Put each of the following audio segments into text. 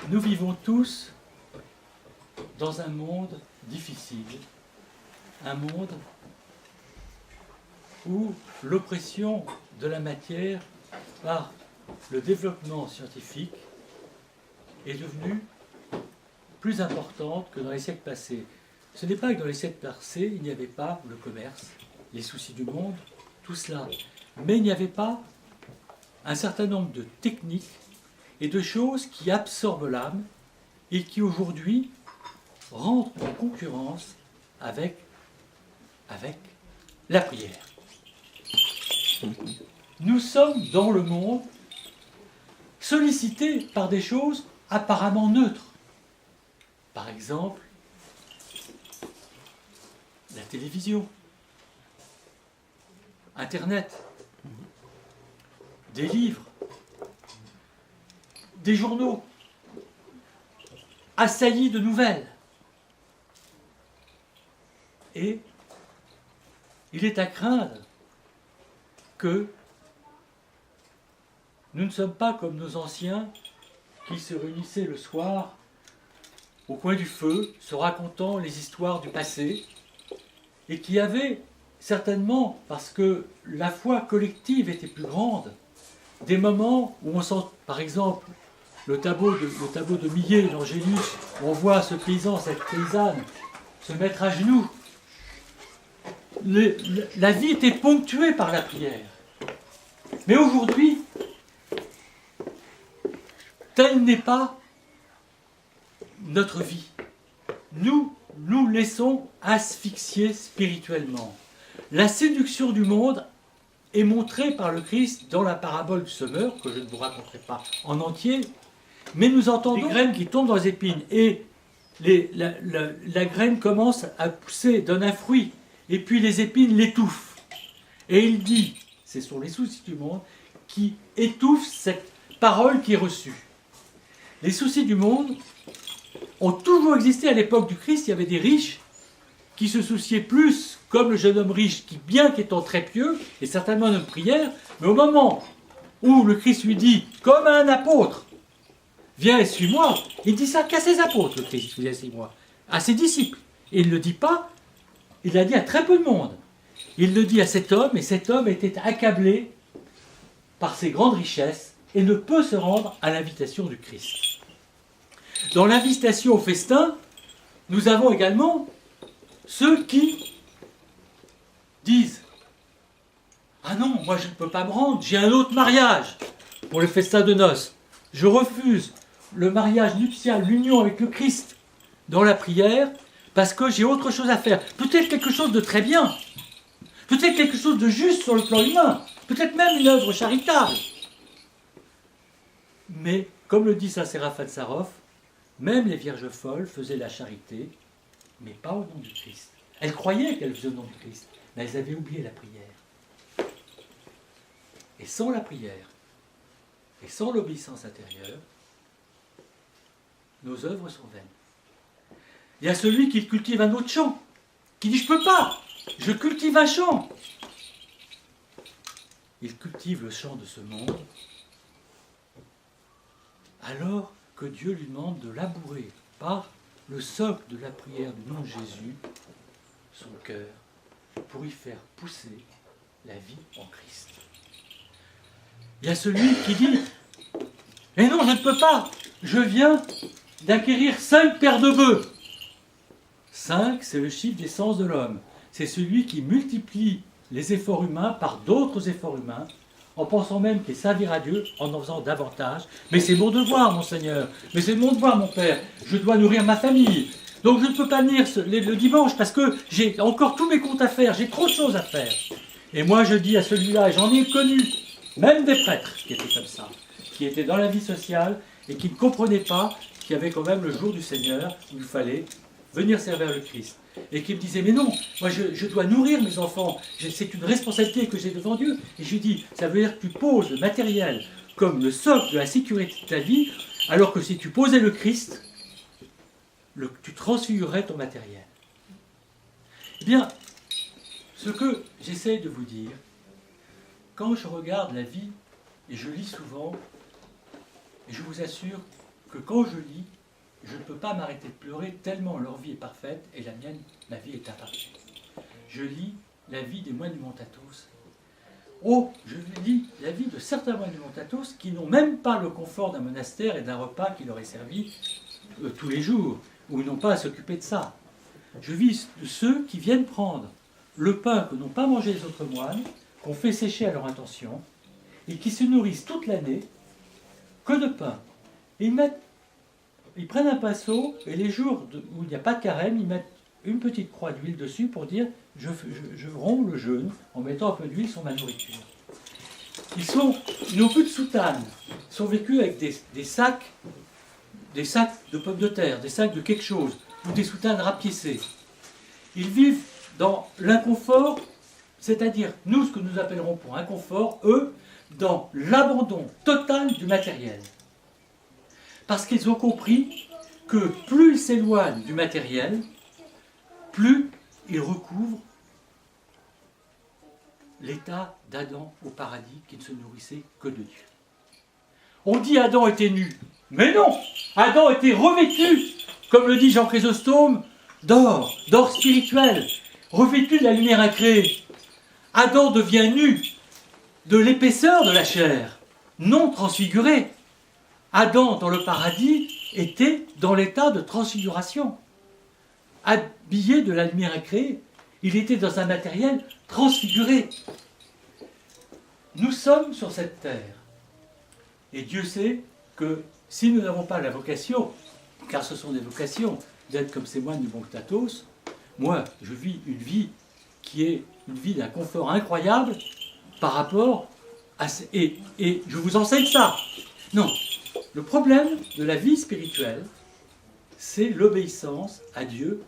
Nous vivons tous dans un monde difficile, un monde où l'oppression de la matière par le développement scientifique est devenue plus importante que dans les siècles passés. Ce n'est pas que dans les siècles passés, il n'y avait pas le commerce, les soucis du monde, tout cela. Mais il n'y avait pas un certain nombre de techniques et de choses qui absorbent l'âme et qui aujourd'hui rentrent en concurrence avec la prière. Nous sommes dans le monde sollicités par des choses apparemment neutres. Par exemple, la télévision, Internet, des livres, des journaux, assaillis de nouvelles. Et il est à craindre que nous ne sommes pas comme nos anciens qui se réunissaient le soir au coin du feu, se racontant les histoires du passé, et qui avaient certainement, parce que la foi collective était plus grande, des moments où on sent, par exemple, le tableau de Millet, l'Angélus, on voit ce paysan, cette paysanne, se mettre à genoux. La vie était ponctuée par la prière. Mais aujourd'hui, telle n'est pas notre vie. Nous nous laissons asphyxier spirituellement. La séduction du monde est montrée par le Christ dans la parabole du semeur, que je ne vous raconterai pas en entier, mais nous entendons les graines qui tombent dans les épines, et la graine commence à pousser, donne un fruit, et puis les épines l'étouffent. Et il dit, ce sont les soucis du monde qui étouffent cette parole qui est reçue. Les soucis du monde ont toujours existé à l'époque du Christ. Il y avait des riches qui se souciaient plus, comme le jeune homme riche, qui, bien qu'étant très pieux, est certainement un homme de prière, mais au moment où le Christ lui dit, comme à un apôtre, viens et suis-moi, il dit ça qu'à ses apôtres, le Christ, viens et suis-moi, à ses disciples. Et il ne le dit pas, il l'a dit à très peu de monde. Il le dit à cet homme, et cet homme était accablé par ses grandes richesses et ne peut se rendre à l'invitation du Christ. Dans l'invitation au festin, nous avons également ceux qui disent « Ah non, moi je ne peux pas me rendre, j'ai un autre mariage pour le festin de noces. Je refuse le mariage nuptial, l'union avec le Christ dans la prière, parce que j'ai autre chose à faire. Peut-être quelque chose de très bien, peut-être quelque chose de juste sur le plan humain, peut-être même une œuvre charitable. Mais, comme le dit saint Séraphin de Sarov, même les vierges folles faisaient la charité, mais pas au nom du Christ. Elles croyaient qu'elles faisaient au nom du Christ, mais elles avaient oublié la prière. Et sans la prière, et sans l'obéissance intérieure, nos œuvres sont vaines. Il y a celui qui cultive un autre champ, qui dit « je ne peux pas, je cultive un champ ». Il cultive le champ de ce monde, alors que Dieu lui demande de labourer par le socle de la prière du nom de Jésus son cœur pour y faire pousser la vie en Christ. Il y a celui qui dit « Mais non, je ne peux pas, je viens d'acquérir 5 paires de bœufs ». 5, c'est le chiffre des sens de l'homme. C'est celui qui multiplie les efforts humains par d'autres efforts humains, en pensant même qu'il servira à Dieu en faisant davantage. Mais c'est mon devoir, mon Seigneur. Mais c'est mon devoir, mon Père. Je dois nourrir ma famille. Donc je ne peux pas venir le dimanche parce que j'ai encore tous mes comptes à faire. J'ai trop de choses à faire. Et moi, je dis à celui-là, et j'en ai connu, même des prêtres qui étaient comme ça, qui étaient dans la vie sociale et qui ne comprenaient pas qu'il y avait quand même le jour du Seigneur où il fallait venir servir le Christ. Et qui me disait, mais non, moi je dois nourrir mes enfants, c'est une responsabilité que j'ai devant Dieu. Et je lui dis, ça veut dire que tu poses le matériel comme le socle de la sécurité de ta vie, alors que si tu posais le Christ, tu transfigurerais ton matériel. Eh bien, ce que j'essaie de vous dire, quand je regarde la vie, et je lis souvent, et je vous assure que quand je lis, je ne peux pas m'arrêter de pleurer tellement leur vie est parfaite et la mienne, ma vie est imparfaite. Je lis la vie des moines du Montatos. Oh, je lis la vie de certains moines du Montatos qui n'ont même pas le confort d'un monastère et d'un repas qui leur est servi tous les jours, où ils n'ont pas à s'occuper de ça. Je vis de ceux qui viennent prendre le pain que n'ont pas mangé les autres moines, qu'on fait sécher à leur intention, et qui se nourrissent toute l'année que de pain. Et ils prennent un pinceau, et les jours où il n'y a pas de carême, ils mettent une petite croix d'huile dessus pour dire je romps le jeûne en mettant un peu d'huile sur ma nourriture. Ils n'ont plus de soutane, ils sont vécus avec des sacs de pommes de terre, des sacs de quelque chose, ou des soutanes rapiécées. Ils vivent dans l'inconfort, c'est-à-dire nous, ce que nous appellerons pour inconfort, eux, dans l'abandon total du matériel. Parce qu'ils ont compris que plus ils s'éloignent du matériel, plus ils recouvrent l'état d'Adam au paradis qui ne se nourrissait que de Dieu. On dit Adam était nu, mais non, Adam était revêtu, comme le dit Jean Chrysostome, d'or spirituel, revêtu de la lumière incréée. Adam devient nu de l'épaisseur de la chair, non transfiguré. Adam, dans le paradis, était dans l'état de transfiguration. Habillé de la lumière incréée, il était dans un matériel transfiguré. Nous sommes sur cette terre. Et Dieu sait que si nous n'avons pas la vocation, car ce sont des vocations, d'être comme ces moines du Montatos, moi, je vis une vie qui est une vie d'un confort incroyable par rapport à... Et je vous enseigne ça. Non, le problème de la vie spirituelle, c'est l'obéissance à Dieu.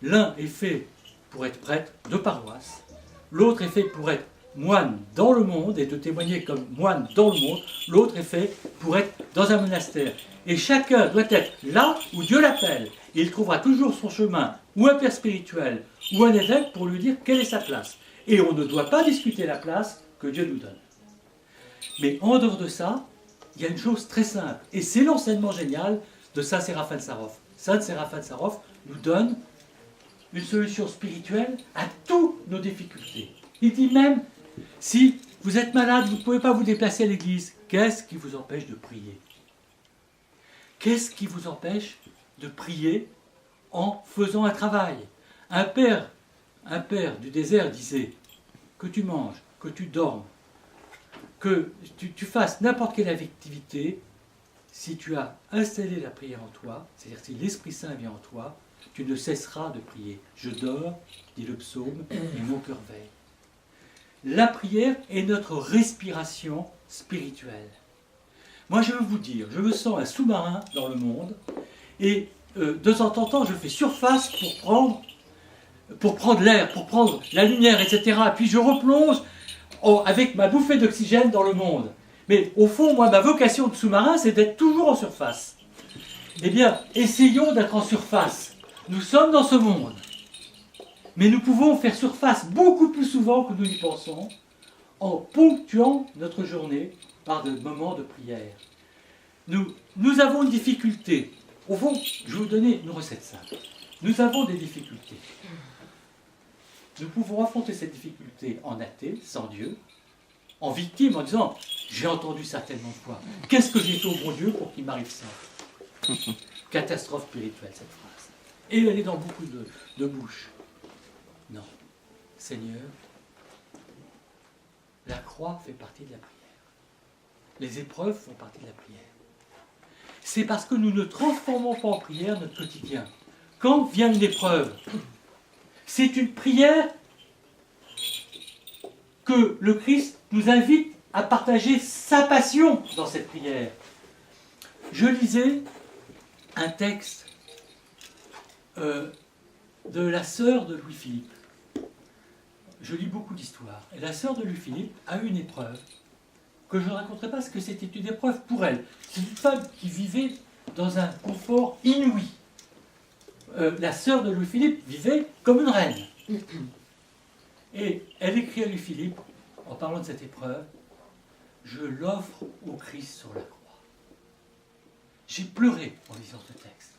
L'un est fait pour être prêtre de paroisse, l'autre est fait pour être moine dans le monde et de témoigner comme moine dans le monde, l'autre est fait pour être dans un monastère. Et chacun doit être là où Dieu l'appelle. Et il trouvera toujours son chemin, ou un père spirituel, ou un évêque pour lui dire quelle est sa place. Et on ne doit pas discuter la place que Dieu nous donne. Mais en dehors de ça, il y a une chose très simple, et c'est l'enseignement génial de Saint Séraphin de Sarov. Saint Séraphin de Sarov nous donne une solution spirituelle à toutes nos difficultés. Il dit même, si vous êtes malade, vous ne pouvez pas vous déplacer à l'église, qu'est-ce qui vous empêche de prier? Qu'est-ce qui vous empêche de prier en faisant un travail? Un père du désert disait, que tu manges, que tu dormes, que tu fasses n'importe quelle activité, si tu as installé la prière en toi, c'est-à-dire si l'Esprit Saint vient en toi, tu ne cesseras de prier. Je dors, dit le psaume, et mon cœur veille. La prière est notre respiration spirituelle. Moi, je veux vous dire, je me sens un sous-marin dans le monde, et de temps en temps, je fais surface pour prendre l'air, pour prendre la lumière, etc. Puis je replonge avec ma bouffée d'oxygène dans le monde. Mais au fond, moi, ma vocation de sous-marin, c'est d'être toujours en surface. Eh bien, essayons d'être en surface. Nous sommes dans ce monde. Mais nous pouvons faire surface beaucoup plus souvent que nous y pensons, en ponctuant notre journée par des moments de prière. Nous avons une difficulté. Au fond, je vais vous donner une recette simple. Nous avons des difficultés. Nous pouvons affronter cette difficulté en athée, sans Dieu, en victime, en disant « j'ai entendu ça tellement de fois, qu'est-ce que j'ai fait au bon Dieu pour qu'il m'arrive ça ?» Catastrophe spirituelle, cette phrase. Et elle est dans beaucoup de bouches. Non. Seigneur, la croix fait partie de la prière. Les épreuves font partie de la prière. C'est parce que nous ne transformons pas en prière notre quotidien. Quand vient une épreuve, c'est une prière que le Christ nous invite à partager sa passion dans cette prière. Je lisais un texte de la sœur de Louis-Philippe. Je lis beaucoup d'histoires. Et la sœur de Louis-Philippe a eu une épreuve que je ne raconterai pas parce que c'était une épreuve pour elle. C'est une femme qui vivait dans un confort inouï. La sœur de Louis-Philippe vivait comme une reine. Et elle écrit à Louis-Philippe, en parlant de cette épreuve, « Je l'offre au Christ sur la croix. J'ai pleuré en lisant ce texte.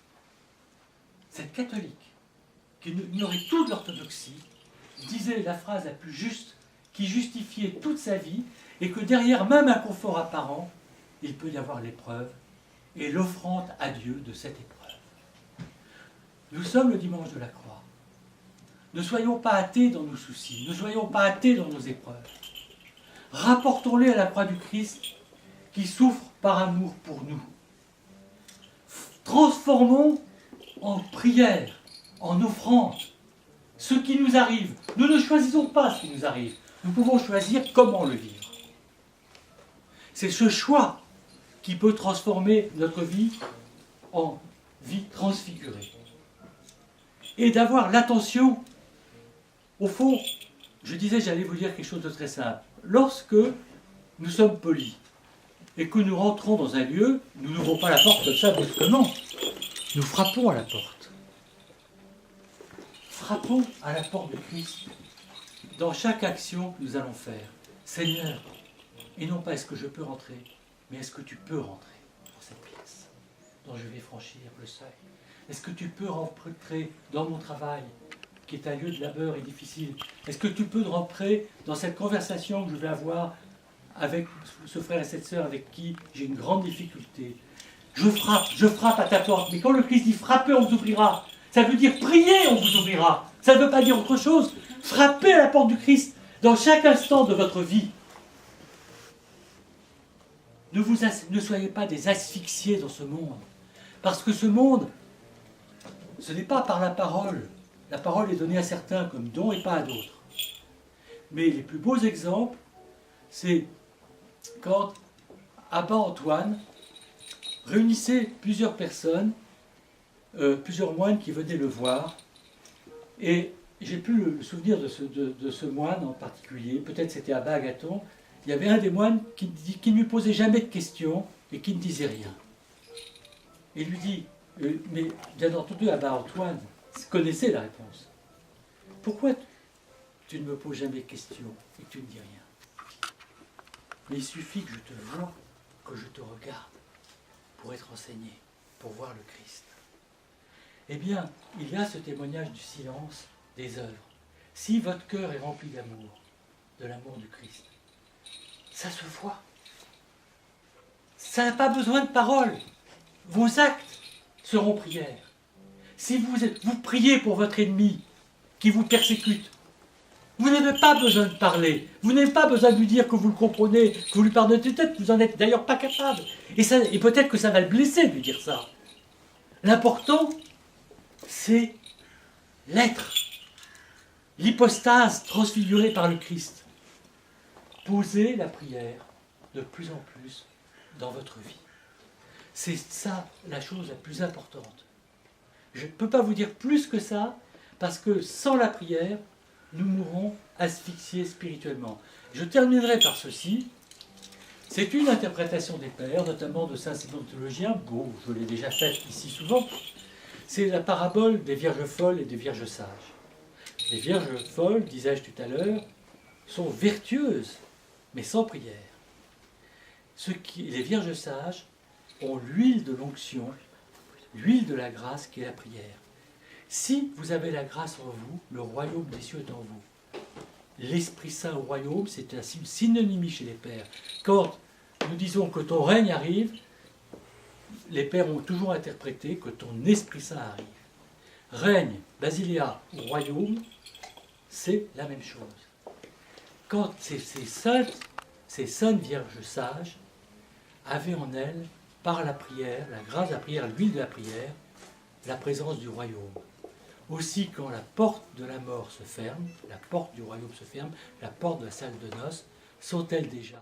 Cette catholique, qui ignorait toute l'orthodoxie, disait la phrase la plus juste, qui justifiait toute sa vie, et que derrière même un confort apparent, il peut y avoir l'épreuve, et l'offrande à Dieu de cette épreuve. Nous sommes le dimanche de la croix. Ne soyons pas athées dans nos soucis, ne soyons pas athées dans nos épreuves. Rapportons-les à la croix du Christ qui souffre par amour pour nous. Transformons en prière, en offrande, ce qui nous arrive. Nous ne choisissons pas ce qui nous arrive. Nous pouvons choisir comment le vivre. C'est ce choix qui peut transformer notre vie en vie transfigurée. Et d'avoir l'attention, au fond, je disais, j'allais vous dire quelque chose de très simple. Lorsque nous sommes polis et que nous rentrons dans un lieu, nous n'ouvrons pas la porte comme ça brusquement. Nous frappons à la porte. Frappons à la porte de Christ dans chaque action que nous allons faire. Seigneur, et non pas est-ce que je peux rentrer, mais est-ce que tu peux rentrer dans cette pièce dont je vais franchir le seuil? Est-ce que tu peux rentrer dans mon travail, qui est un lieu de labeur et difficile? Est-ce que tu peux rentrer dans cette conversation que je vais avoir avec ce frère et cette sœur avec qui j'ai une grande difficulté? Je frappe à ta porte. Mais quand le Christ dit frappez, on vous ouvrira, ça veut dire priez, on vous ouvrira. Ça ne veut pas dire autre chose. Frappez à la porte du Christ dans chaque instant de votre vie. Ne soyez pas des asphyxiés dans ce monde. Parce que ce monde, ce n'est pas par la parole. La parole est donnée à certains comme don et pas à d'autres. Mais les plus beaux exemples, c'est quand Abbas Antoine réunissait plusieurs personnes, plusieurs moines qui venaient le voir. Et j'ai plus le souvenir de ce moine en particulier, peut-être c'était Abbas Agathon. Il y avait un des moines qui ne lui posait jamais de questions et qui ne disait rien. Et il lui dit, mais bien entendu, Abbas Antoine connaissait la réponse. Pourquoi tu ne me poses jamais de questions et que tu ne dis rien? Mais il suffit que je te voie, que je te regarde, pour être enseigné, pour voir le Christ. Eh bien, il y a ce témoignage du silence des œuvres. Si votre cœur est rempli d'amour, de l'amour du Christ, ça se voit. Ça n'a pas besoin de paroles. Vos actes seront prières. Si vous priez pour votre ennemi qui vous persécute, vous n'avez pas besoin de parler. Vous n'avez pas besoin de lui dire que vous le comprenez, que vous lui pardonnez. Peut-être que vous n'en êtes d'ailleurs pas capable. Et peut-être que ça va le blesser de lui dire ça. L'important, c'est l'être. L'hypostase transfigurée par le Christ. Posez la prière de plus en plus dans votre vie. C'est ça la chose la plus importante. Je ne peux pas vous dire plus que ça, parce que sans la prière, nous mourrons asphyxiés spirituellement. Je terminerai par ceci. C'est une interprétation des pères, notamment de saint Simon le théologien. Bon, je l'ai déjà faite ici souvent. C'est la parabole des vierges folles et des vierges sages. Les vierges folles, disais-je tout à l'heure, sont vertueuses, mais sans prière. Les vierges sages ont l'huile de l'onction, l'huile de la grâce qui est la prière. Si vous avez la grâce en vous, le royaume des cieux est en vous. L'Esprit Saint au royaume, c'est un synonymie chez les pères. Quand nous disons que ton règne arrive, les pères ont toujours interprété que ton Esprit Saint arrive. Règne, basiléa ou royaume, c'est la même chose. Quand ces saintes vierges sages avaient en elles, par la prière, la grâce de la prière, l'huile de la prière, la présence du royaume. Aussi, quand la porte de la mort se ferme, la porte du royaume se ferme, la porte de la salle de noces, sont-elles déjà